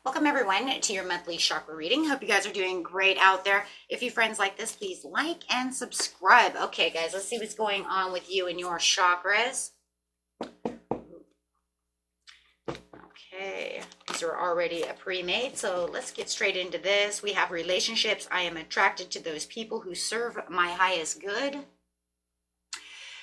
Welcome everyone to your monthly chakra reading. Hope you guys are doing great out there. If you friends like this, please like and subscribe. Okay guys, let's see what's going on with you and your chakras. Okay, these are already pre-made, so let's get straight into this. We have relationships. I am attracted to those people who serve my highest good.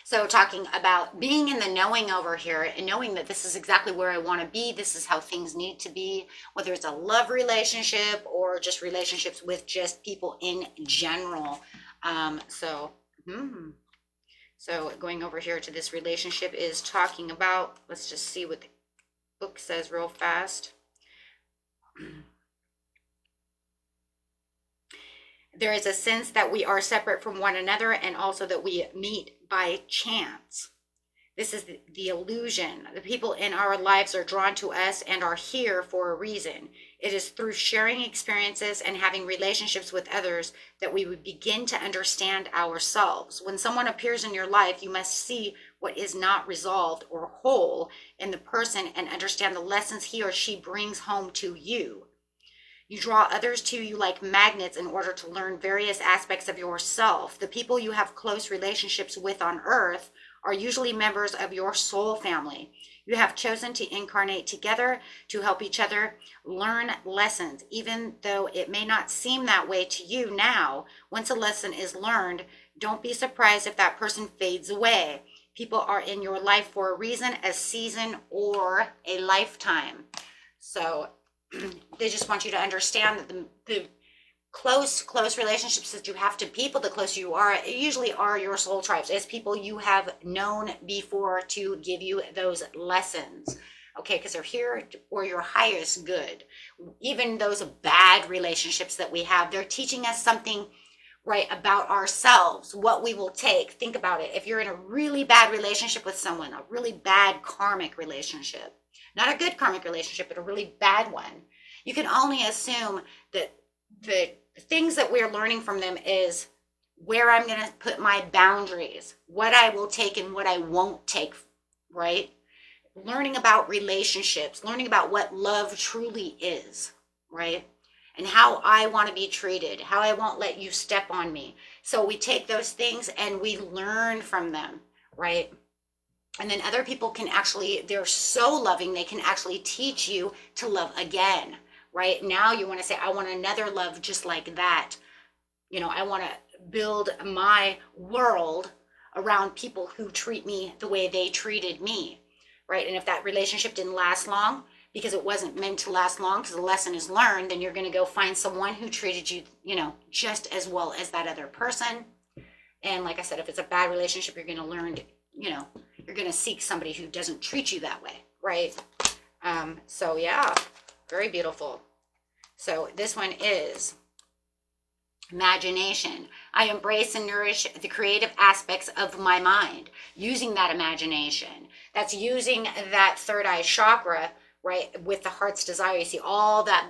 So talking about being in the knowing over here and knowing that this is exactly where I want to be. This is how things need to be, whether it's a love relationship or just relationships with just people in general. So going over here to this relationship is talking about, let's just see what the book says real fast. There is a sense that we are separate from one another and also that we meet by chance. This is the illusion. The people in our lives are drawn to us and are here for a reason. It is through sharing experiences and having relationships with others that we would begin to understand ourselves. When someone appears in your life, you must see what is not resolved or whole in the person and understand the lessons he or she brings home to you. You draw others to you like magnets in order to learn various aspects of yourself. The people you have close relationships with on earth are usually members of your soul family. You have chosen to incarnate together to help each other learn lessons, even though it may not seem that way to you now. Once a lesson is learned, don't be surprised if that person fades away. People are in your life for a reason, a season, or a lifetime. So they just want you to understand that the close relationships that you have to people, the closer you are, it usually are your soul tribes. It's people you have known before to give you those lessons. Okay, because they're here for your highest good. Even those bad relationships that we have, they're teaching us something right about ourselves, what we will take. Think about it. If you're in a really bad relationship with someone, a really bad karmic relationship, not a good karmic relationship, but a really bad one, you can only assume that the things that we're learning from them is where I'm going to put my boundaries, what I will take and what I won't take, right? Learning about relationships, learning about what love truly is, right? And how I want to be treated, how I won't let you step on me. So we take those things and we learn from them, right? And then other people can actually, they're so loving, they can actually teach you to love again, right? Now you want to say, I want another love just like that. You know, I want to build my world around people who treat me the way they treated me, right? And if that relationship didn't last long, because it wasn't meant to last long, because the lesson is learned, then you're going to go find someone who treated you, you know, just as well as that other person. And like I said, if it's a bad relationship, you're going to learn, you know, you're going to seek somebody who doesn't treat you that way, right? So yeah, very beautiful. So this one is imagination. I embrace and nourish the creative aspects of my mind, using that imagination. That's using that third eye chakra, right? With the heart's desire. You see all that,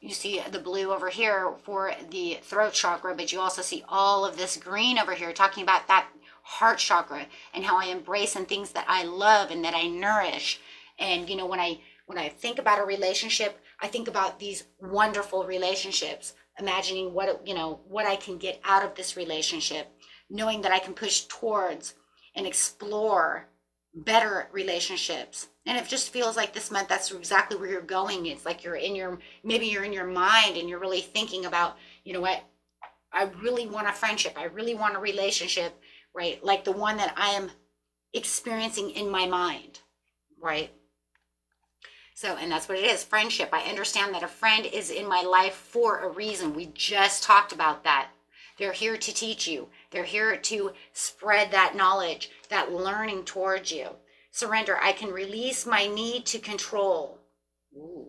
you see the blue over here for the throat chakra, but you also see all of this green over here talking about that heart chakra and how I embrace and things that I love and that I nourish. And you know, when I think about a relationship, I think about these wonderful relationships, imagining what, you know, what I can get out of this relationship, knowing that I can push towards and explore better relationships. And it just feels like this month that's exactly where you're going. It's like maybe you're in your mind and you're really thinking about, you know what, I really want a friendship, I really want a relationship, right? Like the one that I am experiencing in my mind, right? So, and that's what it is, friendship. I understand that a friend is in my life for a reason. We just talked about that. They're here to teach you. They're here to spread that knowledge, that learning towards you. Surrender. I can release my need to control. Ooh,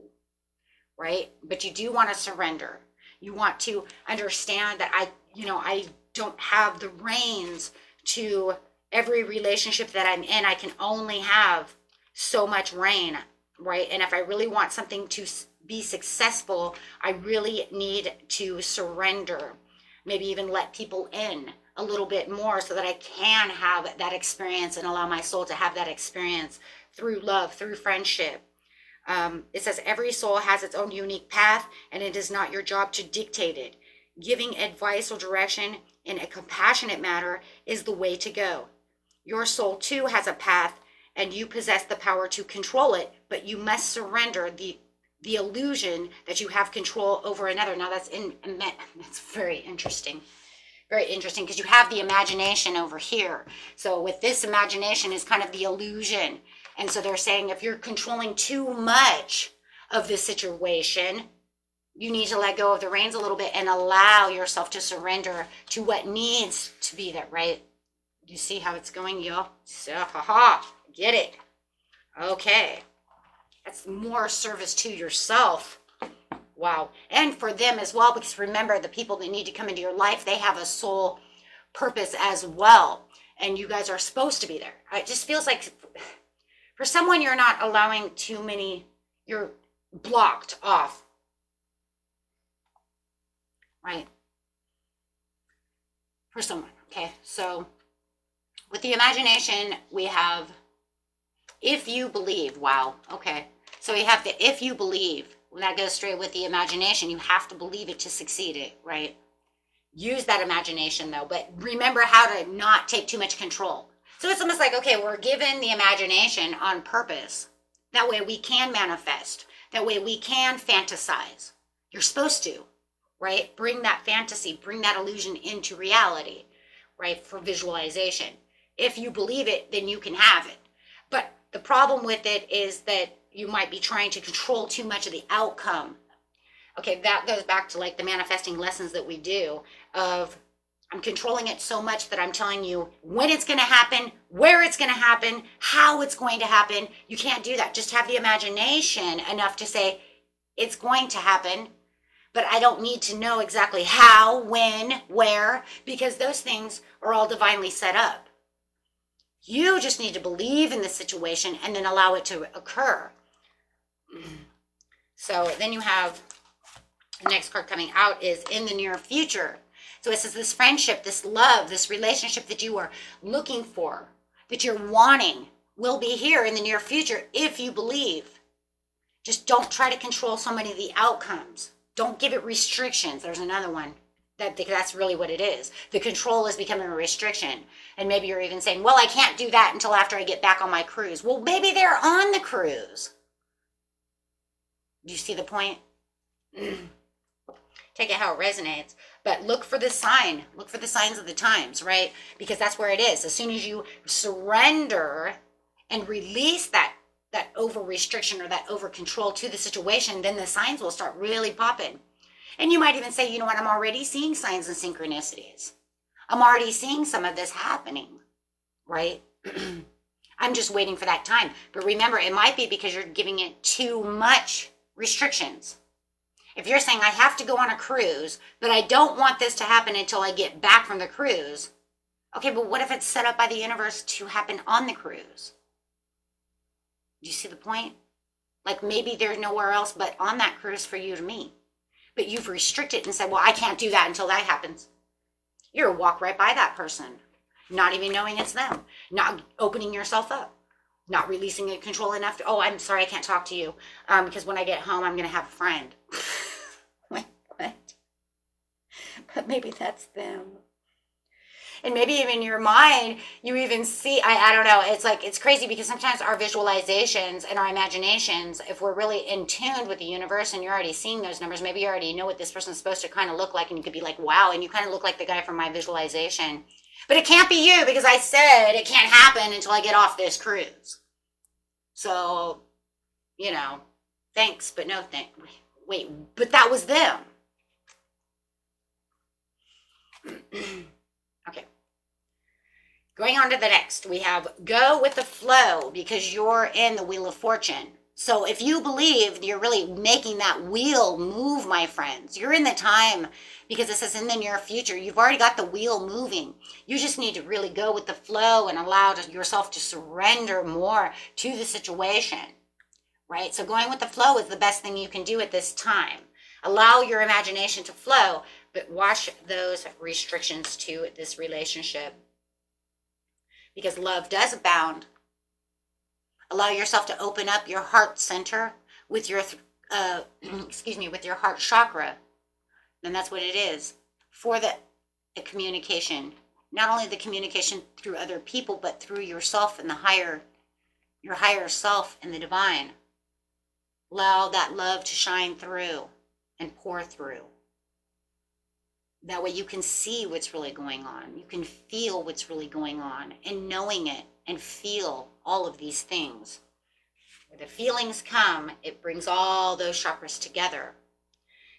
right? But you do want to surrender. You want to understand that I don't have the reins to every relationship that I'm in. I can only have so much reign, right? And if I really want something to be successful, I really need to surrender. Maybe even let people in a little bit more so that I can have that experience and allow my soul to have that experience through love, through friendship. It says every soul has its own unique path, and it is not your job to dictate it. Giving advice or direction in a compassionate manner is the way to go. Your soul too has a path, and you possess the power to control it, but you must surrender the illusion that you have control over another. Now that's very interesting. Very interesting, because you have the imagination over here. So with this, imagination is kind of the illusion. And so they're saying if you're controlling too much of the situation, you need to let go of the reins a little bit and allow yourself to surrender to what needs to be there, right? You see how it's going, y'all? So, get it. Okay. That's more service to yourself. Wow. And for them as well, because remember, the people that need to come into your life, they have a soul purpose as well. And you guys are supposed to be there. It just feels like for someone, you're not allowing too many, you're blocked off. Right? For someone. Okay. So with the imagination, we have if you believe. Wow. Okay. So we have the if you believe. When that goes straight with the imagination, you have to believe it to succeed it, right? Use that imagination though, but remember how to not take too much control. So it's almost like, okay, we're given the imagination on purpose. That way we can manifest. That way we can fantasize. You're supposed to, right? Bring that fantasy, bring that illusion into reality, right? For visualization. If you believe it, then you can have it. But the problem with it is that you might be trying to control too much of the outcome. Okay, that goes back to like the manifesting lessons that we do of I'm controlling it so much that I'm telling you when it's going to happen, where it's going to happen, how it's going to happen. You can't do that. Just have the imagination enough to say it's going to happen, but I don't need to know exactly how, when, where, because those things are all divinely set up. You just need to believe in the situation and then allow it to occur. So then you have the next card coming out is in the near future. So it says this friendship, this love, this relationship that you are looking for, that you're wanting, will be here in the near future if you believe. Just don't try to control so many of the outcomes. Don't give it restrictions. There's another one. That's really what it is. The control is becoming a restriction. And maybe you're even saying, well, I can't do that until after I get back on my cruise. Well, maybe they're on the cruise. Do you see the point? Take it how it resonates. But look for the sign. Look for the signs of the times, right? Because that's where it is. As soon as you surrender and release that over restriction or that over control to the situation, then the signs will start really popping. And you might even say, you know what, I'm already seeing signs and synchronicities. I'm already seeing some of this happening, right? I'm just waiting for that time. But remember, it might be because you're giving it too much restrictions. If you're saying I have to go on a cruise, but I don't want this to happen until I get back from the cruise. Okay, but what if it's set up by the universe to happen on the cruise? Do you see the point? Like maybe there's nowhere else but on that cruise for you to meet. But you've restricted and said, well, I can't do that until that happens. You're a walk right by that person, not even knowing it's them, not opening yourself up. Not releasing the control enough. Oh, I'm sorry, I can't talk to you because when I get home, I'm going to have a friend. What? But maybe that's them. And maybe even in your mind, you even see, I don't know, it's like, it's crazy because sometimes our visualizations and our imaginations, if we're really in tune with the universe and you're already seeing those numbers, maybe you already know what this person's supposed to kind of look like and you could be like, wow, and you kind of look like the guy from my visualization. But it can't be you because I said it can't happen until I get off this cruise. So, you know, thanks, but no thanks. Wait, but that was them. Okay. Going on to the next, we have go with the flow because you're in the Wheel of Fortune. So if you believe you're really making that wheel move, my friends, you're in the time because it says in the near future, you've already got the wheel moving. You just need to really go with the flow and allow yourself to surrender more to the situation, right? So going with the flow is the best thing you can do at this time. Allow your imagination to flow, but watch those restrictions to this relationship because love does abound. Allow yourself to open up your heart center, with your, excuse me, with your heart chakra, then that's what it is for the communication. Not only the communication through other people, but through yourself and your higher self and the divine. Allow that love to shine through and pour through. That way you can see what's really going on. You can feel what's really going on, and knowing it and feel all of these things. Where the feelings come, it brings all those chakras together.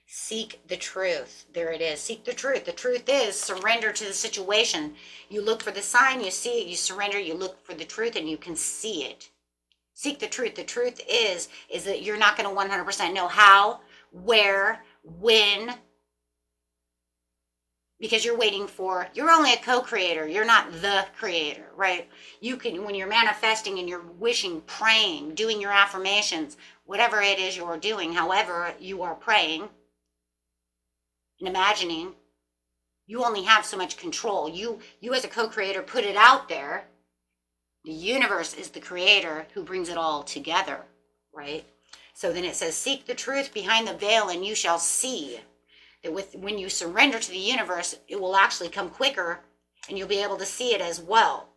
Seek the truth. There it is. Seek the truth. The truth is surrender to the situation. You look for the sign, you see it, you surrender, you look for the truth, and you can see it. Seek the truth. The truth is that you're not going to 100% know how, where, when, because you're only a co-creator. You're not the creator, right? You can, when you're manifesting and you're wishing, praying, doing your affirmations, whatever it is you're doing, however you are praying and imagining, you only have so much control. You as a co-creator put it out there. The universe is the creator who brings it all together, right? So then it says, seek the truth behind the veil and you shall see. That when you surrender to the universe, it will actually come quicker and you'll be able to see it as well.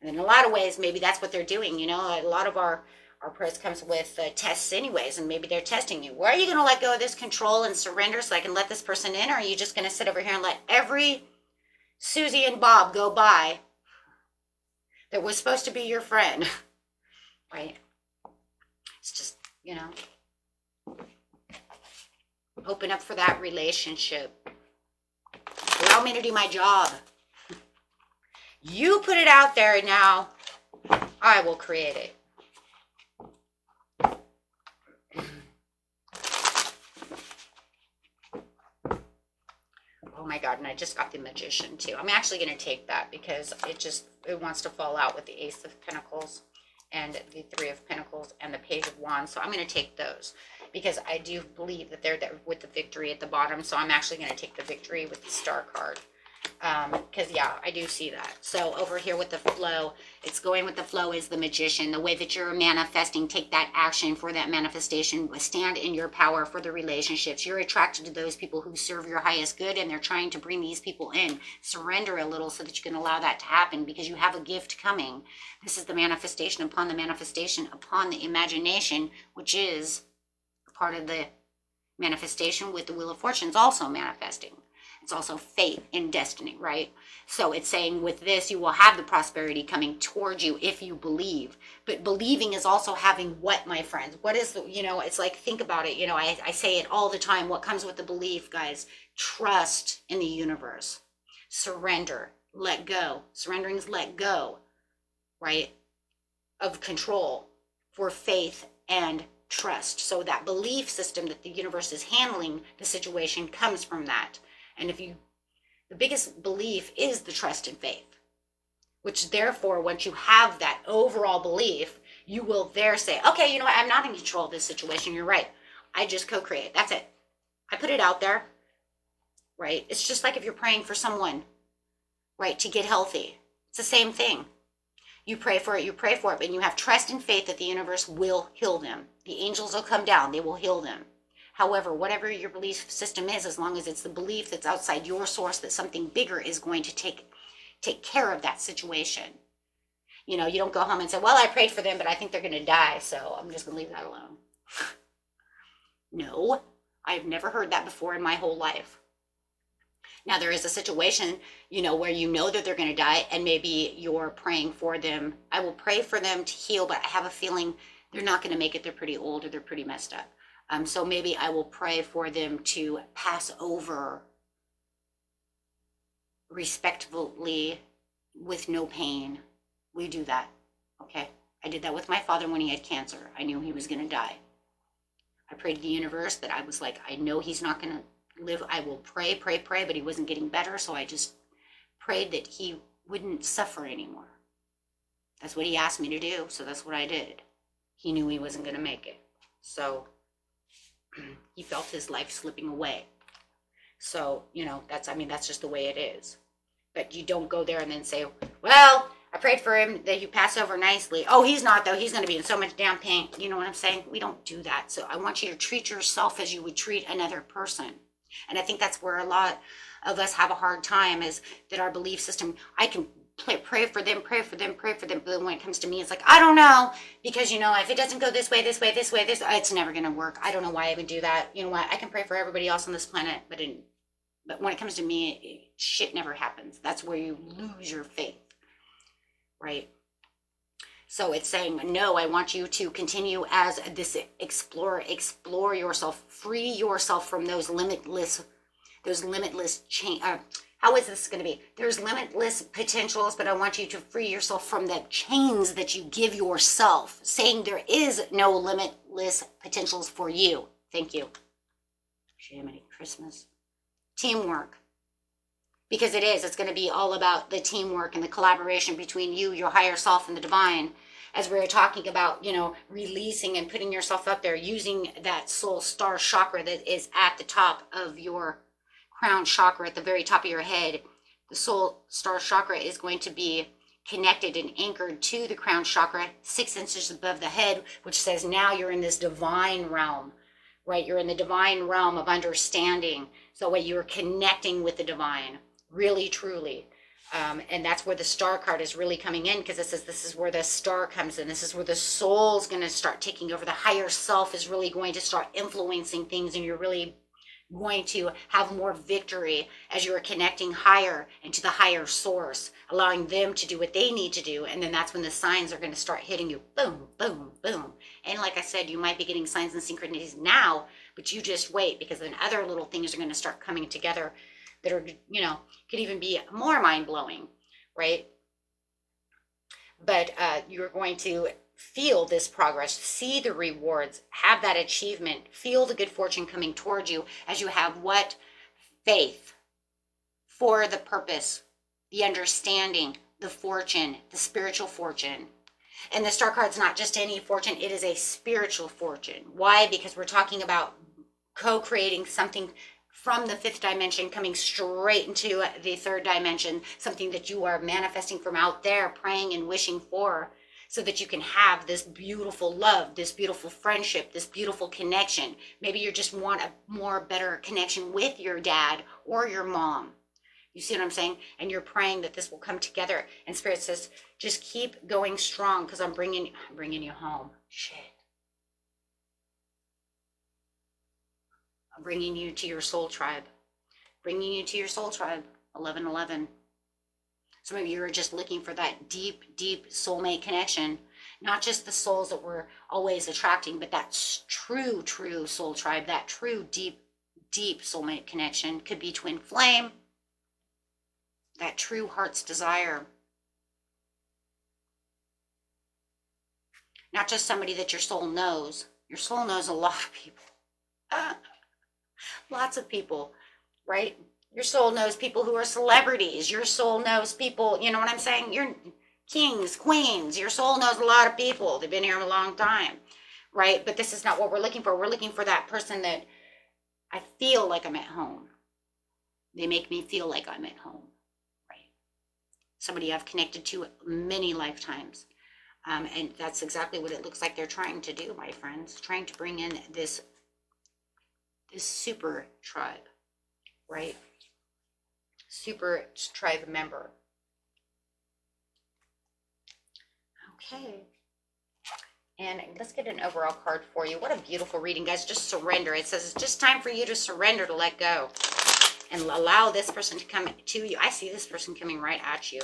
And in a lot of ways, maybe that's what they're doing. You know, a lot of our prayers comes with tests anyways, and maybe they're testing you. Where are you going to let go of this control and surrender so I can let this person in? Or are you just going to sit over here and let every Susie and Bob go by that was supposed to be your friend? Right? It's just, you know, open up for that relationship. Allow me to do my job. You put it out there, now I will create it. Oh my God, and I just got the Magician too. I'm actually going to take that because it wants to fall out with the Ace of Pentacles and the Three of Pentacles and the Page of Wands. So I'm going to take those because I do believe that they're there with the Victory at the bottom. So I'm actually going to take the Victory with the Star card. Because yeah, I do see that. So over here with the flow, it's going with the flow is the Magician. The way that you're manifesting, take that action for that manifestation. Stand in your power for the relationships. You're attracted to those people who serve your highest good, and they're trying to bring these people in. Surrender a little so that you can allow that to happen, because you have a gift coming. This is the manifestation upon the imagination, which is part of the manifestation with the Wheel of Fortunes also manifesting. It's also fate and destiny, right? So it's saying with this, you will have the prosperity coming towards you if you believe. But believing is also having what, my friends? What is the, it's like, think about it. I say it all the time. What comes with the belief, guys? Trust in the universe. Surrender. Let go. Surrendering is let go, right? Of control for faith and trust. So that belief system that the universe is handling the situation comes from that. And the biggest belief is the trust and faith, which therefore, once you have that overall belief, you will there say, okay, you know what? I'm not in control of this situation. You're right. I just co-create. That's it. I put it out there, right? It's just like if you're praying for someone, right, to get healthy. It's the same thing. You pray for it, but you have trust and faith that the universe will heal them. The angels will come down. They will heal them. However, whatever your belief system is, as long as it's the belief that's outside your source, that something bigger is going to take care of that situation. You don't go home and say, well, I prayed for them, but I think they're going to die, so I'm just going to leave that alone. No, I've never heard that before in my whole life. Now, there is a situation, where you know that they're going to die, and maybe you're praying for them. I will pray for them to heal, but I have a feeling they're not going to make it. They're pretty old or they're pretty messed up. So maybe I will pray for them to pass over respectfully with no pain. We do that, okay? I did that with my father when he had cancer. I knew he was going to die. I prayed to the universe that I was like, I know he's not going to live. I will pray, but he wasn't getting better, so I just prayed that he wouldn't suffer anymore. That's what he asked me to do, so that's what I did. He knew he wasn't going to make it, so he felt his life slipping away. So, that's just the way it is. But you don't go there and then say, well, I prayed for him that you pass over nicely. Oh, he's not, though. He's going to be in so much damn pain. You know what I'm saying? We don't do that. So I want you to treat yourself as you would treat another person. And I think that's where a lot of us have a hard time, is that our belief system, I can pray for them, pray for them, pray for them. But when it comes to me, it's like, I don't know. Because, you know, if it doesn't go this way, this way, this way, this, it's never going to work. I don't know why I would do that. You know what? I can pray for everybody else on this planet. But when it comes to me, shit never happens. That's where you lose your faith. Right? So it's saying, no, I want you to continue as this explore yourself, free yourself from those limitless how is this going to be? There's limitless potentials, but I want you to free yourself from the chains that you give yourself, saying there is no limitless potentials for you. Thank you. Jiminy Christmas. Teamwork. Because it is. It's going to be all about the teamwork and the collaboration between you, your higher self, and the divine. As we were talking about, you know, releasing and putting yourself up there, using that soul star chakra that is at the top of your crown chakra, at the very top of your head. The soul star chakra is going to be connected and anchored to the crown chakra 6 inches above the head, which says now you're in this divine realm, right? You're in the divine realm of understanding. So when you're connecting with the divine, really, truly. And that's where the star card is really coming in, because it says this is where the star comes in. This is where the soul's going to start taking over. The higher self is really going to start influencing things, and you're really going to have more victory as you're connecting higher into the higher source, allowing them to do what they need to do. And then that's when the signs are going to start hitting you. Boom, boom, boom. And like I said, you might be getting signs and synchronicities now, but you just wait, because then other little things are going to start coming together that are, you know, could even be more mind-blowing, right? But you're going to feel this progress, see the rewards, have that achievement, feel the good fortune coming towards you as you have what? Faith for the purpose, the understanding, the fortune, the spiritual fortune. And the star card's not just any fortune, it is a spiritual fortune. Why? Because we're talking about co-creating something from the 5th dimension, coming straight into the 3rd dimension, something that you are manifesting from out there, praying and wishing for, so that you can have this beautiful love, this beautiful friendship, this beautiful connection. Maybe you just want a more better connection with your dad or your mom. You see what I'm saying? And you're praying that this will come together. And Spirit says, just keep going strong, because I'm bringing you home. Shit. I'm bringing you to your soul tribe. Bringing you to your soul tribe. 1111. Some of you are just looking for that deep, deep soulmate connection. Not just the souls that we're always attracting, but that true, true soul tribe. That true, deep, deep soulmate connection. Could be twin flame. That true heart's desire. Not just somebody that your soul knows. Your soul knows a lot of people. Lots of people, right? Your soul knows people who are celebrities. Your soul knows people, you know what I'm saying? You're kings, queens. Your soul knows a lot of people. They've been here a long time, right? But this is not what we're looking for. We're looking for that person that I feel like I'm at home. They make me feel like I'm at home, right? Somebody I've connected to many lifetimes. And that's exactly what it looks like they're trying to do, my friends. Trying to bring in this super tribe, right? Super tribe member. Okay. And let's get an overall card for you. What a beautiful reading, guys. Just surrender. It says it's just time for you to surrender, to let go. And allow this person to come to you. I see this person coming right at you.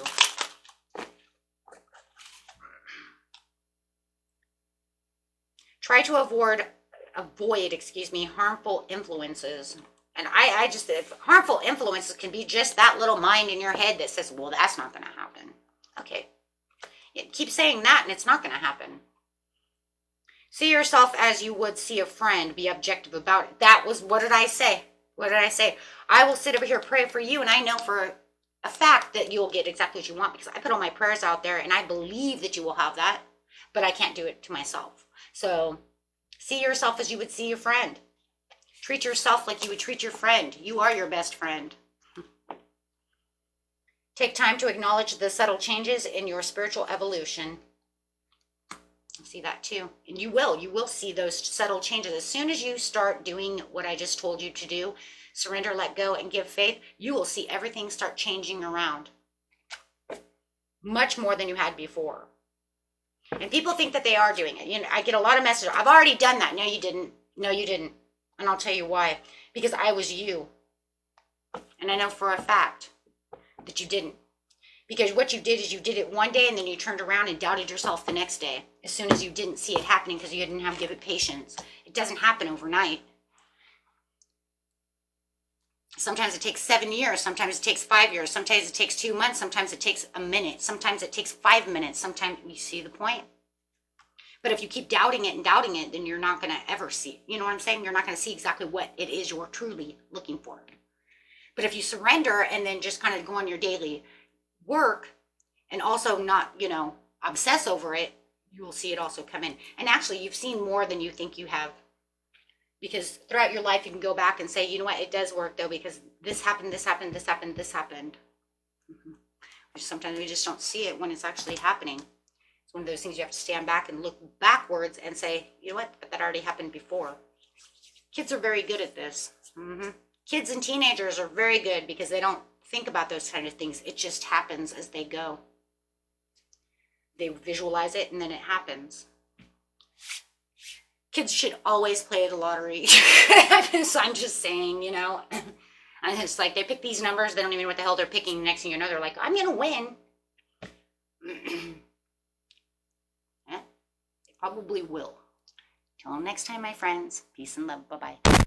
Try to avoid harmful influences. And I just, if harmful influences can be just that little mind in your head that says, well, that's not going to happen. Okay. Keep saying that and it's not going to happen. See yourself as you would see a friend. Be objective about it. That was, what did I say? What did I say? I will sit over here, pray for you, and I know for a fact that you'll get exactly what you want, because I put all my prayers out there and I believe that you will have that, but I can't do it to myself. So see yourself as you would see your friend. Treat yourself like you would treat your friend. You are your best friend. Take time to acknowledge the subtle changes in your spiritual evolution. I see that too. And you will see those subtle changes. As soon as you start doing what I just told you to do, surrender, let go, and give faith, you will see everything start changing around. Much more than you had before. And people think that they are doing it. You know, I get a lot of messages. I've already done that. No, you didn't. No, you didn't. And I'll tell you why. Because I was you. And I know for a fact that you didn't. Because what you did is you did it one day and then you turned around and doubted yourself the next day. As soon as you didn't see it happening because you didn't have give it patience. It doesn't happen overnight. Sometimes it takes 7 years. Sometimes it takes 5 years. Sometimes it takes 2 months. Sometimes it takes a minute. Sometimes it takes 5 minutes. Sometimes, you see the point? But if you keep doubting it, then you're not going to ever see. You know what I'm saying? You're not going to see exactly what it is you're truly looking for. But if you surrender and then just kind of go on your daily work and also not, you know, obsess over it, you will see it also come in. And actually, you've seen more than you think you have. Because throughout your life, you can go back and say, you know what, it does work though, because this happened, this happened, this happened, this happened. Sometimes we just don't see it when it's actually happening. It's one of those things you have to stand back and look backwards and say, you know what, but that already happened before. Kids are very good at this. Kids and teenagers are very good because they don't think about those kind of things. It just happens as they go. They visualize it and then it happens. Kids should always play the lottery. So I'm just saying, you know. And it's like they pick these numbers, they don't even know what the hell they're picking. Next thing you know, they're like, I'm going to win. Yeah, they probably will. Till next time, my friends. Peace and love. Bye-bye.